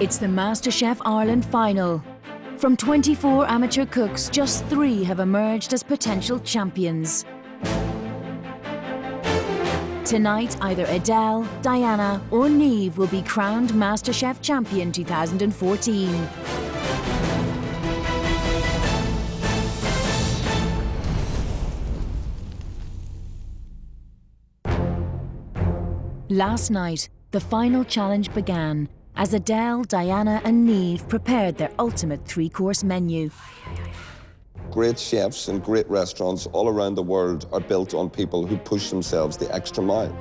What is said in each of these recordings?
It's the Masterchef Ireland final. From 24 amateur cooks, just 3 have emerged as potential champions. Tonight, either Adele, Diana or Niamh will be crowned Masterchef Champion 2014. Last night, the final challenge began as Adele, Diana and Niamh prepared their ultimate 3-course menu. Great chefs and great restaurants all around the world are built on people who push themselves the extra mile.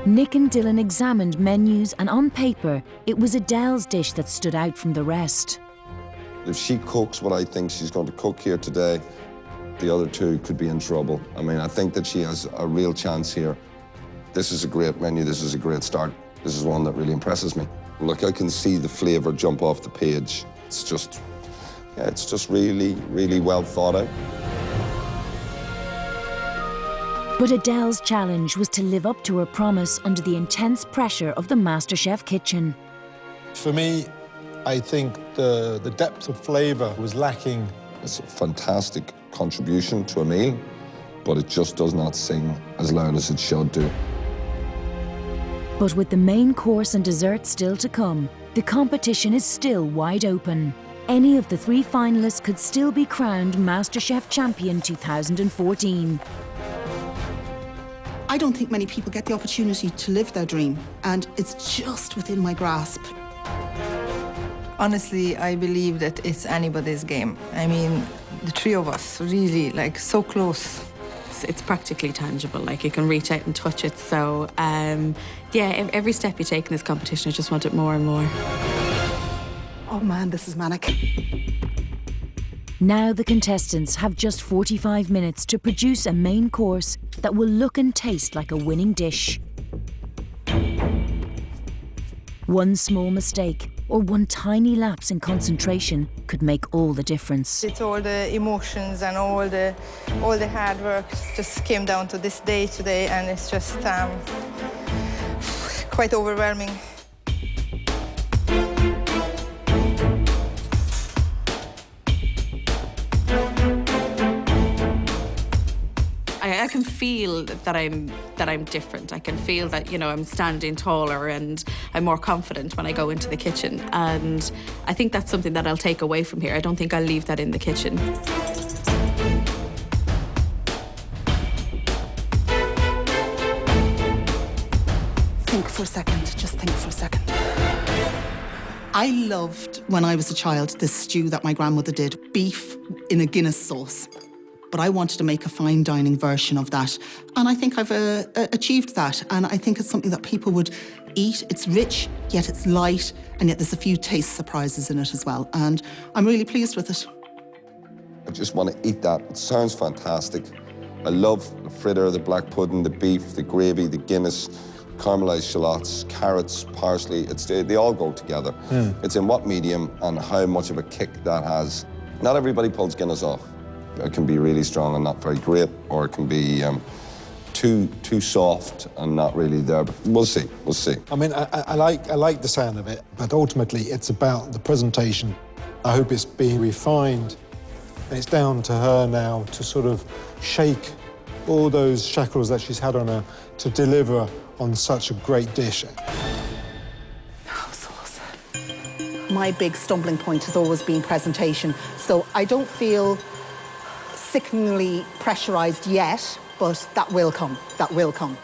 Nick and Dylan examined menus, and on paper, it was Adele's dish that stood out from the rest. If she cooks what I think she's going to cook here today, the other 2 could be in trouble. I mean, I think that she has a real chance here. This is a great menu, this is a great start. This is one that really impresses me. Look, I can see the flavour jump off the page. It's just really, really well thought out. But Adele's challenge was to live up to her promise under the intense pressure of the MasterChef kitchen. For me, I think the depth of flavour was lacking. It's a fantastic contribution to a meal, but it just does not sing as loud as it should do. But with the main course and dessert still to come, the competition is still wide open. Any of the 3 finalists could still be crowned MasterChef Champion 2014. I don't think many people get the opportunity to live their dream, and it's just within my grasp. Honestly, I believe that it's anybody's game. I mean, the 3 of us really, like, so close. It's practically tangible, like you can reach out and touch it. So, yeah, every step you take in this competition, I just want it more and more. Oh man, this is manic. Now the contestants have just 45 minutes to produce a main course that will look and taste like a winning dish. One small mistake or one tiny lapse in concentration could make all the difference. It's all the emotions and all the hard work just came down to this day today, and it's just quite overwhelming. I can feel that I'm different. I can feel that, you know, I'm standing taller and I'm more confident when I go into the kitchen. And I think that's something that I'll take away from here. I don't think I'll leave that in the kitchen. Think for a second, just think for a second. I loved, when I was a child, this stew that my grandmother did, beef in a Guinness sauce. But I wanted to make a fine dining version of that. And I think I've achieved that. And I think it's something that people would eat. It's rich, yet it's light, and yet there's a few taste surprises in it as well. And I'm really pleased with it. I just want to eat that. It sounds fantastic. I love the fritter, the black pudding, the beef, the gravy, the Guinness, caramelised shallots, carrots, parsley. They all go together. It's in what medium and how much of a kick that has. Not everybody pulls Guinness off. It can be really strong and not very great, or it can be too soft and not really there. But we'll see. We'll see. I mean, I like the sound of it, but ultimately it's about the presentation. I hope it's being refined, and it's down to her now to sort of shake all those shackles that she's had on her to deliver on such a great dish. Oh, sauce. My big stumbling point has always been presentation, so I don't feel sickeningly pressurised yet, but that will come. That will come.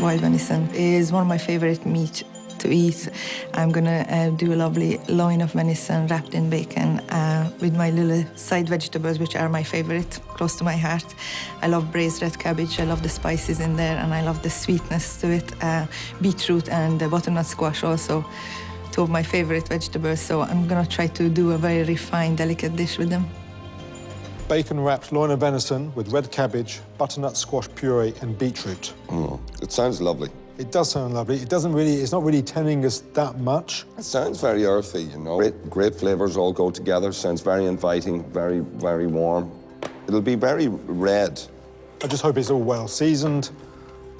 Wild venison is one of my favourite meat to eat. I'm gonna do a lovely loin of venison wrapped in bacon with my little side vegetables, which are my favourite, close to my heart. I love braised red cabbage, I love the spices in there, and I love the sweetness to it. Beetroot and butternut squash also, 2 of my favourite vegetables, so I'm gonna try to do a very refined, delicate dish with them. Bacon-wrapped loin of venison with red cabbage, butternut squash puree and beetroot. It sounds lovely. It does sound lovely. It's not really telling us that much. It sounds very earthy, you know. Great flavours all go together. Sounds very inviting, very, very warm. It'll be very red. I just hope it's all well seasoned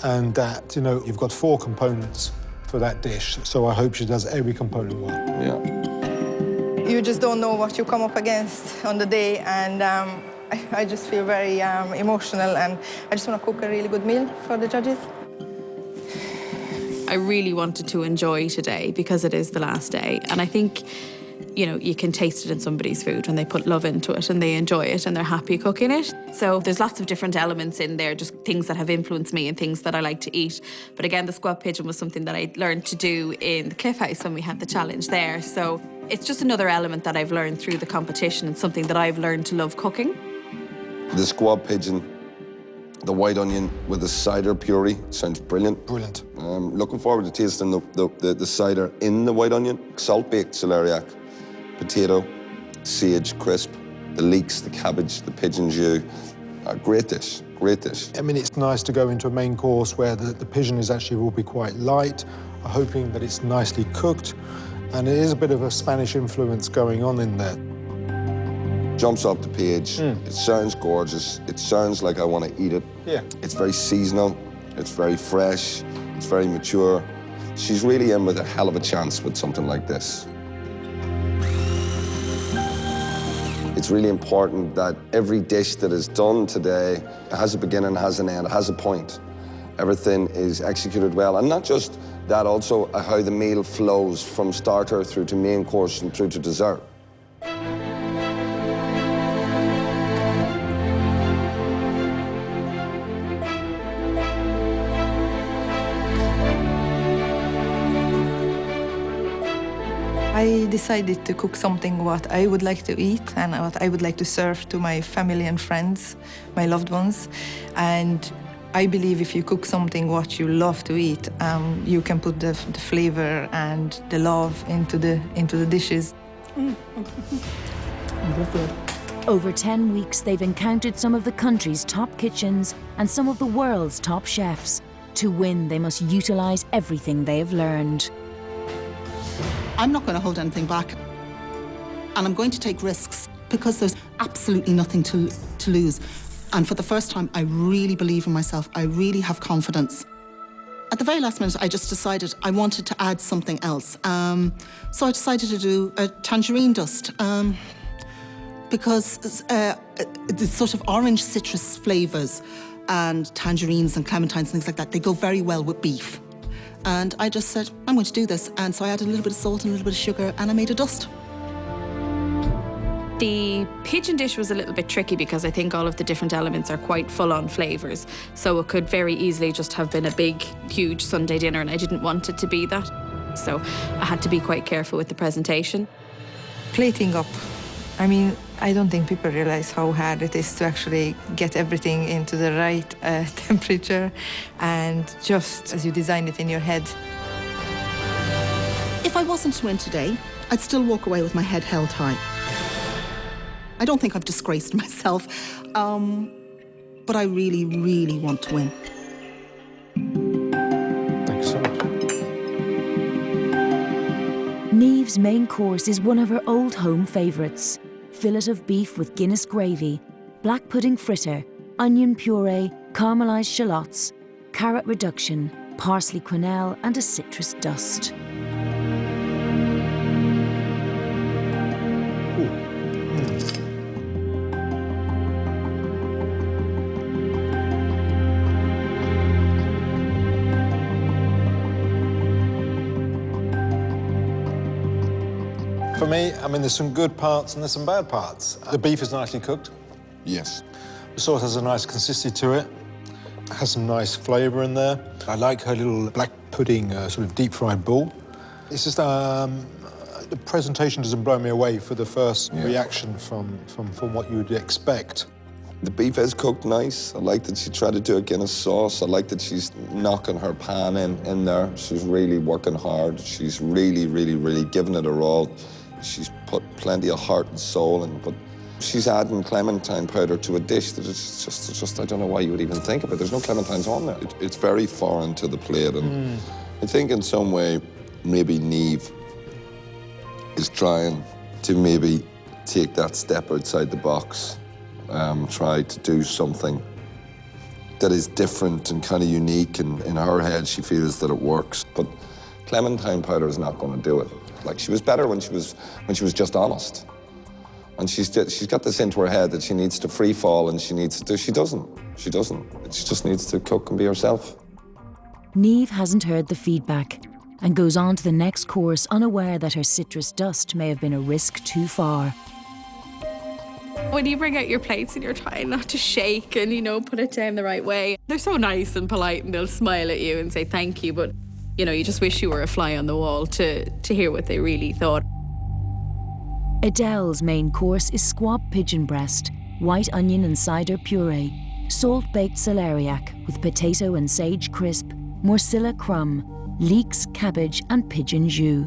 and that, you know, you've got 4 components for that dish. So I hope she does every component well. Yeah. You just don't know what you come up against on the day, and I just feel very emotional, and I just want to cook a really good meal for the judges. I really wanted to enjoy today because it is the last day. And I think, you know, you can taste it in somebody's food when they put love into it and they enjoy it and they're happy cooking it. So there's lots of different elements in there, just things that have influenced me and things that I like to eat. But again, the squab pigeon was something that I learned to do in the Cliff House when we had the challenge there. So it's just another element that I've learned through the competition and something that I've learned to love cooking. The squab pigeon, the white onion with the cider puree, sounds brilliant. Brilliant. Looking forward to tasting the cider in the white onion. Salt-baked celeriac, potato, sage crisp, the leeks, the cabbage, the pigeon jus. Great dish, great dish. I mean, it's nice to go into a main course where the pigeon is actually will be quite light, hoping that it's nicely cooked, and it is a bit of a Spanish influence going on in there. Jumps off the page. It sounds gorgeous. It sounds like I want to eat it. Yeah. It's very seasonal. It's very fresh. It's very mature. She's really in with a hell of a chance with something like this. It's really important that every dish that is done today has a beginning, has an end, has a point. Everything is executed well. And not just that, also how the meal flows from starter through to main course and through to dessert. I decided to cook something what I would like to eat and what I would like to serve to my family and friends, my loved ones. And I believe if you cook something what you love to eat, you can put the flavor and the love into the dishes. Over 10 weeks, they've encountered some of the country's top kitchens and some of the world's top chefs. To win, they must utilise everything they have learned. I'm not going to hold anything back. And I'm going to take risks because there's absolutely nothing to lose. And for the first time, I really believe in myself. I really have confidence. At the very last minute, I just decided I wanted to add something else. So I decided to do a tangerine dust because the sort of orange citrus flavours and tangerines and clementines and things like that, they go very well with beef. And I just said, I'm going to do this. And so I added a little bit of salt and a little bit of sugar and I made a dust. The pigeon dish was a little bit tricky because I think all of the different elements are quite full-on flavours. So it could very easily just have been a big, huge Sunday dinner and I didn't want it to be that. So I had to be quite careful with the presentation. Plating up. I mean, I don't think people realize how hard it is to actually get everything into the right temperature and just as you design it in your head. If I wasn't to win today, I'd still walk away with my head held high. I don't think I've disgraced myself, but I really, really want to win. Thanks so much. Neve's main course is one of her old home favourites. Fillet of beef with Guinness gravy, black pudding fritter, onion puree, caramelised shallots, carrot reduction, parsley quenelle and a citrus dust. For me, I mean, there's some good parts and there's some bad parts. The beef is nicely cooked. Yes. The sauce has a nice consistency to it. It has some nice flavour in there. I like her little black pudding sort of deep-fried ball. It's just the presentation doesn't blow me away for the first reaction from what you would expect. The beef is cooked nice. I like that she tried to do a Guinness sauce. I like that she's knocking her pan in there. She's really working hard. She's really, really, really giving it her all. She's put plenty of heart and soul in, but She's adding clementine powder to a dish that is just I don't know why you would even think of it. There's no clementines on there. It's very foreign to the plate, and I think in some way, maybe Niamh is trying to maybe take that step outside the box, try to do something that is different and kind of unique, and in her head she feels that it works. But clementine powder is not going to do it. Like, she was better when she was just honest. And she's got this into her head that she needs to free fall and she needs to do. She doesn't. She just needs to cook and be herself. Niamh hasn't heard the feedback and goes on to the next course unaware that her citrus dust may have been a risk too far. When you bring out your plates and you're trying not to shake and, you know, put it down the right way, they're so nice and polite and they'll smile at you and say thank you, but, you know, you just wish you were a fly on the wall to hear what they really thought. Adele's main course is squab pigeon breast, white onion and cider puree, salt-baked celeriac with potato and sage crisp, morsilla crumb, leeks, cabbage and pigeon jus.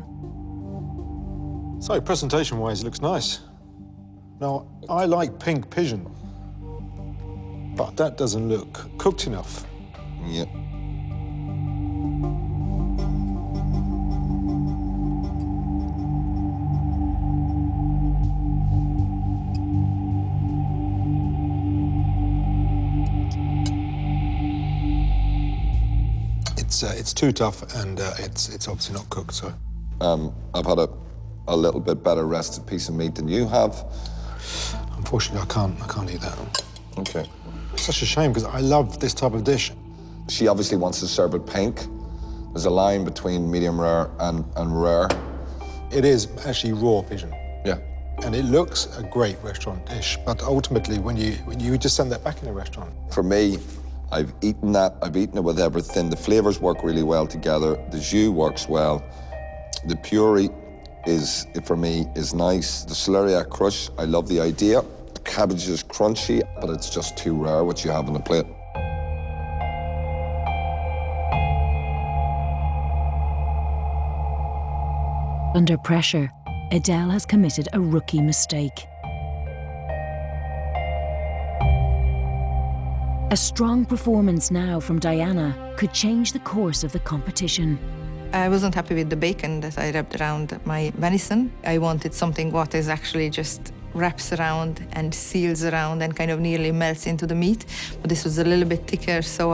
So presentation-wise, it looks nice. Now, I like pink pigeon, but that doesn't look cooked enough. Yeah. It's too tough, and it's obviously not cooked. So I've had a little bit better rested piece of meat than you have. unfortunately, I can't eat that. Okay. It's such a shame because I love this type of dish. She obviously wants to serve it pink. There's a line between medium rare and rare. It is actually raw pigeon. Yeah. And it looks a great restaurant dish, but ultimately, when you just send that back in a restaurant. For me, I've eaten that. I've eaten it with everything. The flavors work really well together. The jus works well. The puree is, for me, is nice. The celeriac crush, I love the idea. The cabbage is crunchy, but it's just too rare what you have on the plate. Under pressure, Adele has committed a rookie mistake. A strong performance now from Diana could change the course of the competition. I wasn't happy with the bacon that I wrapped around my venison. I wanted something what is actually just wraps around and seals around and kind of nearly melts into the meat. But this was a little bit thicker, so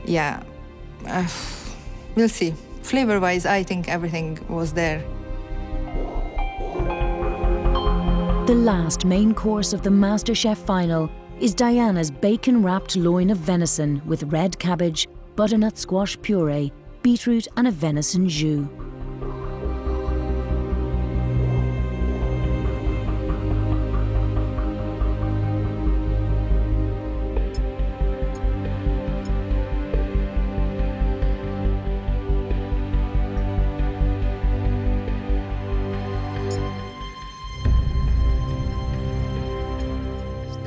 yeah, we'll see. Flavor-wise, I think everything was there. The last main course of the Masterchef final is Diana's bacon-wrapped loin of venison with red cabbage, butternut squash puree, beetroot and a venison jus.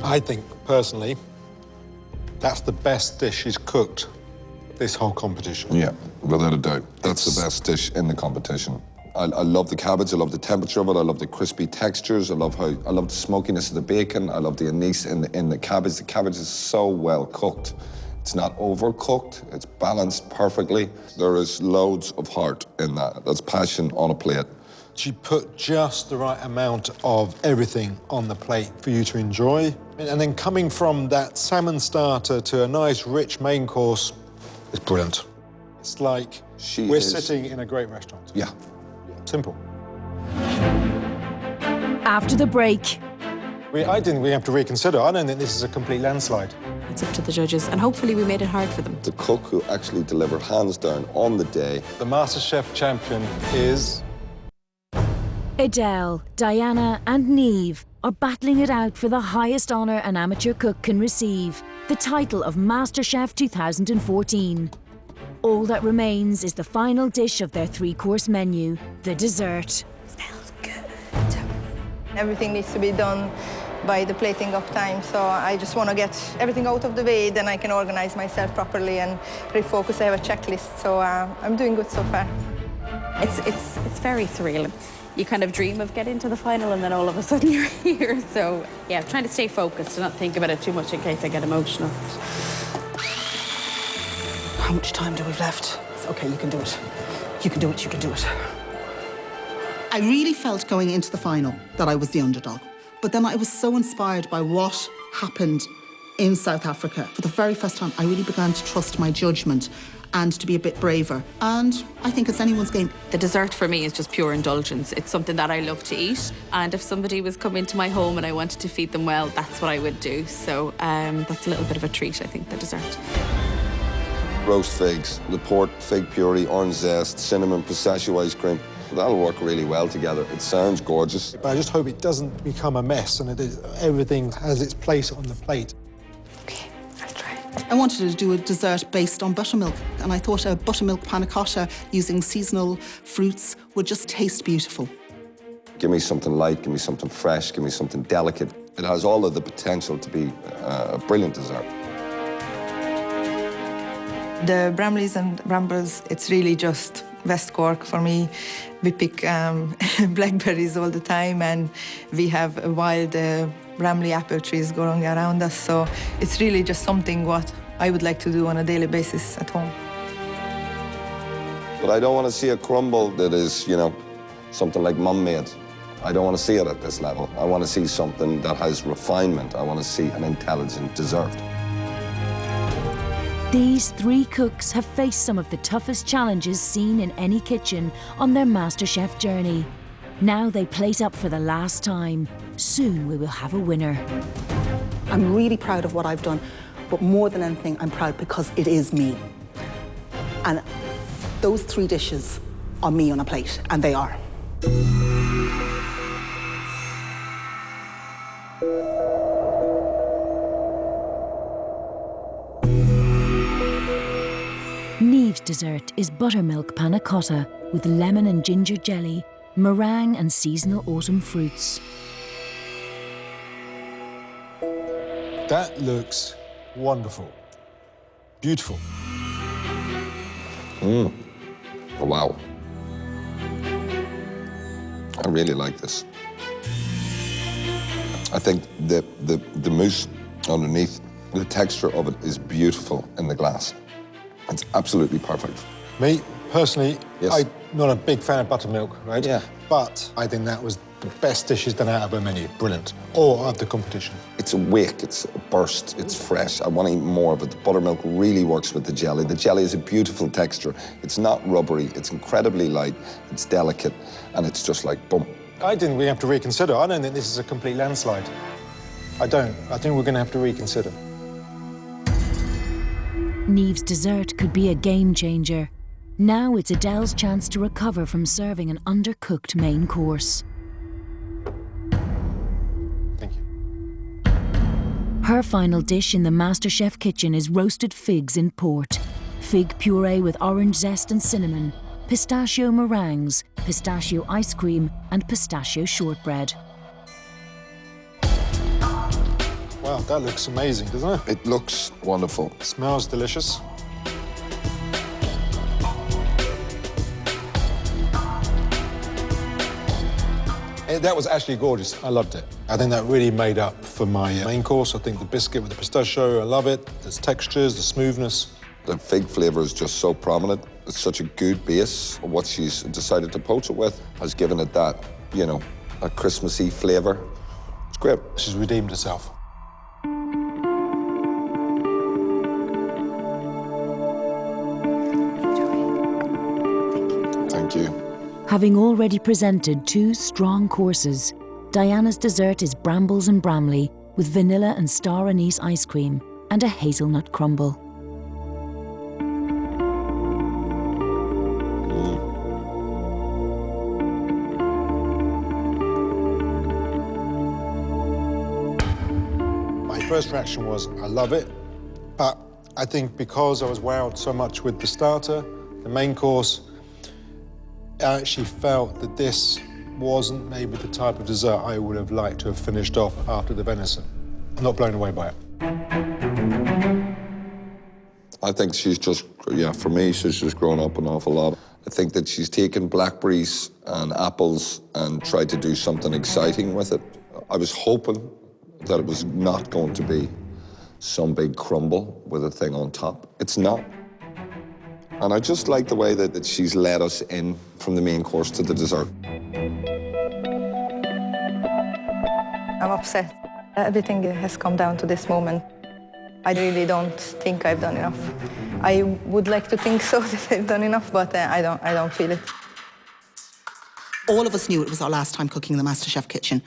I think, personally, that's the best dish she's cooked this whole competition. Yeah, without a doubt. That's the best dish in the competition. I love the cabbage, I love the temperature of it, I love the crispy textures, I love the smokiness of the bacon, I love the anise in the cabbage. The cabbage is so well cooked. It's not overcooked, it's balanced perfectly. There is loads of heart in that. That's passion on a plate. She put just the right amount of everything on the plate for you to enjoy. And then coming from that salmon starter to a nice, rich main course, it's brilliant. It's like we're sitting in a great restaurant. Yeah. Simple. After the break, I think we have to reconsider. I don't think this is a complete landslide. It's up to the judges, and hopefully we made it hard for them. The cook who actually delivered hands down on the day. The MasterChef champion is... Adele, Diana and Niamh are battling it out for the highest honour an amateur cook can receive, the title of MasterChef 2014. All that remains is the final dish of their three-course menu, the dessert. Smells good. Everything needs to be done by the plating up time, so I just want to get everything out of the way, then I can organize myself properly and refocus. I have a checklist, so I'm doing good so far. It's very surreal. you kind of dream of getting to the final and then all of a sudden you're here. So yeah, I'm trying to stay focused and not think about it too much in case I get emotional. How much time do we have left? Okay, you can do it. You can do it, you can do it. I really felt going into the final that I was the underdog. But then I was so inspired by what happened in South Africa. For the very first time, I really began to trust my judgment and to be a bit braver. And I think it's anyone's game. The dessert for me is just pure indulgence. It's something that I love to eat. And if somebody was coming to my home and I wanted to feed them well, that's what I would do. So that's a little bit of a treat, I think, the dessert. Roast figs, the port, fig puree, orange zest, cinnamon, pistachio ice cream. That'll work really well together. It sounds gorgeous. But I just hope it doesn't become a mess and everything has its place on the plate. Okay, I'll try. I wanted to do a dessert based on buttermilk, and I thought a buttermilk panna cotta using seasonal fruits would just taste beautiful. Give me something light, give me something fresh, give me something delicate. It has all of the potential to be a brilliant dessert. The Bramleys and Brambles, it's really just West Cork for me. We pick blackberries all the time, and we have wild Bramley apple trees growing around us. So it's really just something what I would like to do on a daily basis at home. But I don't want to see a crumble that is, you know, something like Mum made. I don't want to see it at this level. I want to see something that has refinement. I want to see an intelligent dessert. These three cooks have faced some of the toughest challenges seen in any kitchen on their MasterChef journey. Now they plate up for the last time. Soon we will have a winner. I'm really proud of what I've done, but more than anything, I'm proud because it is me. And those three dishes are me on a plate, and they are. Neve's dessert is buttermilk panna cotta with lemon and ginger jelly, meringue and seasonal autumn fruits. That looks wonderful. Beautiful. Oh, wow. I really like this. I think the mousse underneath, the texture of it is beautiful in the glass. It's absolutely perfect. Me, personally, Yes. I'm not a big fan of buttermilk, right? Yeah. But I think that was the best dishes done out of her menu. Brilliant. Or of the competition. It's a wake, it's a burst, it's fresh. I want to eat more of it. The buttermilk really works with the jelly. The jelly is a beautiful texture. It's not rubbery, it's incredibly light, it's delicate, and it's just like, boom. I think we have to reconsider. I don't think this is a complete landslide. I don't. I think we're going to have to reconsider. Neve's dessert could be a game changer. Now it's Adele's chance to recover from serving an undercooked main course. Thank you. Her final dish in the MasterChef kitchen is roasted figs in port. Fig puree with orange zest and cinnamon, pistachio meringues, pistachio ice cream and pistachio shortbread. Wow, that looks amazing, doesn't it? It looks wonderful. Smells delicious. That was actually gorgeous. I loved it. I think that really made up for my main course. I think the biscuit with the pistachio, I love it. There's textures, the smoothness. The fig flavour is just so prominent. It's such a good base. What she's decided to poach it with has given it that, you know, a Christmassy flavour. It's great. She's redeemed herself. Thank you. Having already presented two strong courses, Diana's dessert is brambles and Bramley with vanilla and star anise ice cream and a hazelnut crumble. My first reaction was, I love it, but I think because I was wowed so much with the starter, the main course, I actually felt that this wasn't maybe the type of dessert I would have liked to have finished off after the venison. I'm not blown away by it. I think she's just, yeah, for me, she's just grown up an awful lot. I think that she's taken blackberries and apples and tried to do something exciting with it. I was hoping that it was not going to be some big crumble with a thing on top. It's not. And I just like the way that she's led us in from the main course to the dessert. I'm upset. Everything has come down to this moment. I really don't think I've done enough. I would like to think so, that I've done enough, but I don't feel it. All of us knew it was our last time cooking in the MasterChef kitchen.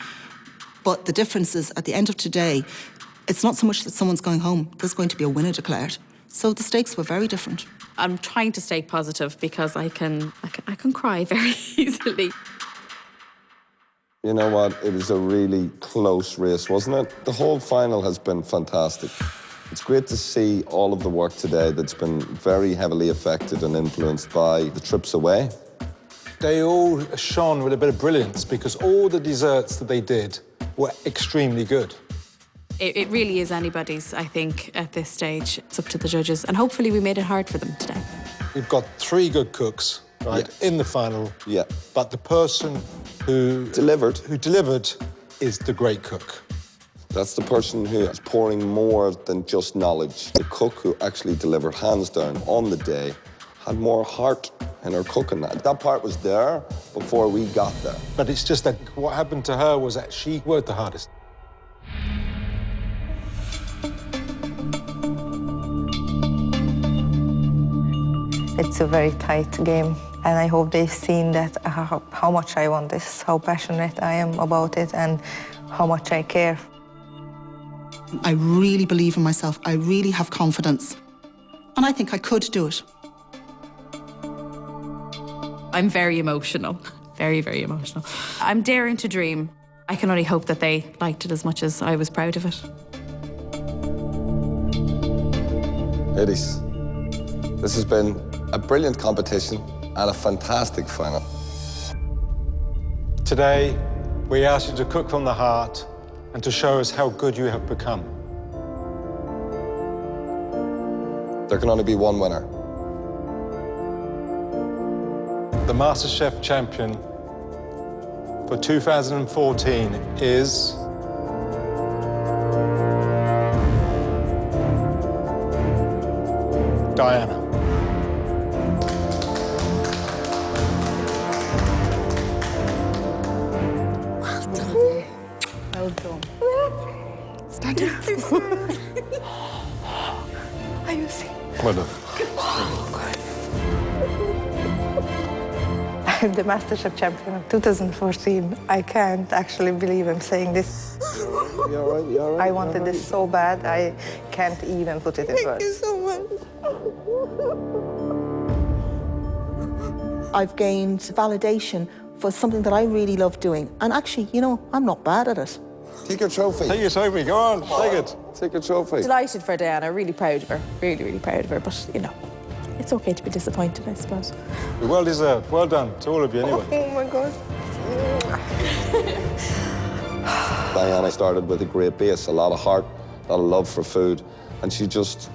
But the difference is, at the end of today, it's not so much that someone's going home, there's going to be a winner declared. So the stakes were very different. I'm trying to stay positive because I can cry very easily. You know what? It was a really close race, wasn't it? The whole final has been fantastic. It's great to see all of the work today that's been very heavily affected and influenced by the trips away. They all shone with a bit of brilliance because all the desserts that they did were extremely good. It really is anybody's, I think, at this stage. It's up to the judges, and hopefully we made it hard for them today. We've got 3 good cooks, right, in the final. Yeah. But the person who Delivered. is the great cook. That's the person who is pouring more than just knowledge. The cook who actually delivered hands down on the day had more heart in her cooking. That part was there before we got there. But it's just that what happened to her was that she worked the hardest. It's a very tight game, and I hope they've seen that how much I want this, how passionate I am about it, and how much I care. I really believe in myself. I really have confidence. And I think I could do it. I'm very emotional, very, very emotional. I'm daring to dream. I can only hope that they liked it as much as I was proud of it. Ladies, this has been a brilliant competition and a fantastic final. Today, we asked you to cook from the heart and to show us how good you have become. There can only be one winner. The MasterChef champion for 2014 is... Diana. Well done. Stand up. Are you seeing? Well done. I'm the MasterChef champion of 2014. I can't actually believe I'm saying this. You all right? You all right? I wanted this so bad, I can't even put it in words. Thank you so much. I've gained validation for something that I really love doing. And actually, you know, I'm not bad at it. Take your trophy. Take your trophy, go on, take it. Take your trophy. Delighted for Diana, really proud of her, really proud of her, but you know, it's okay to be disappointed, I suppose. You're well deserved, well done to all of you anyway. Oh my God. Diana started with a great base, a lot of heart, a lot of love for food, and she just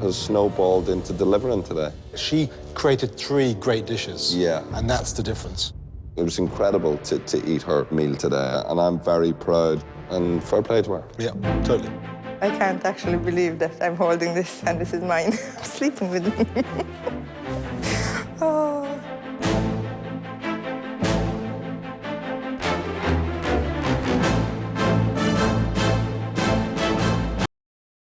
has snowballed into delivering today. She created 3 great dishes. Yeah. And that's the difference. It was incredible to eat her meal today, and I'm very proud, and fair play to her. Yeah, totally. I can't actually believe that I'm holding this and this is mine. Sleeping with me.